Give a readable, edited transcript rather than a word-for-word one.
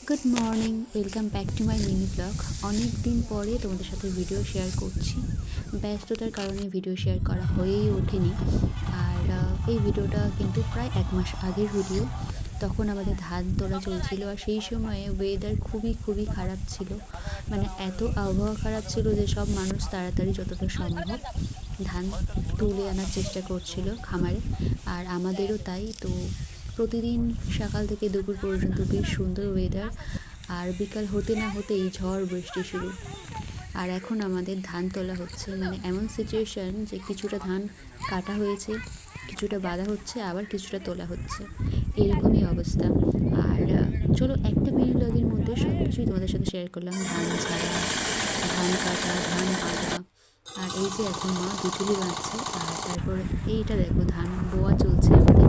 Good morning, welcome back to my mini blog. অনেক দিন পরে তোমাদের সাথে ভিডিও শেয়ার করছি। ব্যস্ততার কারণে ভিডিও শেয়ার করা হয়েই ওঠেনি। আর এই ভিডিওটা কিন্তু প্রায় 1 মাস আগের ভিডিও। তখন আমাদের ধান তোলা চলছিল, আর সেই সময়ে ওয়েদার খুবই খুবই খারাপ ছিল। মানে এত আবহাওয়া খারাপ ছিল যে সব মানুষ তাড়াতাড়ি যতটা সম্ভব ধান তুলে আনার চেষ্টা করছিল খামারে। আর আমাদেরও তাই। তো প্রতিদিন সকাল থেকে দুপুর পর্যন্ত বেশ সুন্দর ওয়েদার, আর বিকাল হতে না হতেই ঝড় বৃষ্টি শুরু। আর এখন আমাদের ধান তোলা হচ্ছে, মানে এমন সিচুয়েশন যে কিছুটা ধান কাটা হয়েছে, কিছুটা বাঁধা হচ্ছে, আবার কিছুটা তোলা হচ্ছে, এরকমই অবস্থা। আর চলো একটা মিনি ব্লগের মধ্যে সব কিছুই তোমাদের সাথে শেয়ার করলাম। ধান ঝাড়া, ধান কাটা, ধান বাঁধা। আর এই যে এখন মা বিচুলি বাঁধছে, আর তারপর এইটা দেখো ধান বোয়া চলছে আমাদের।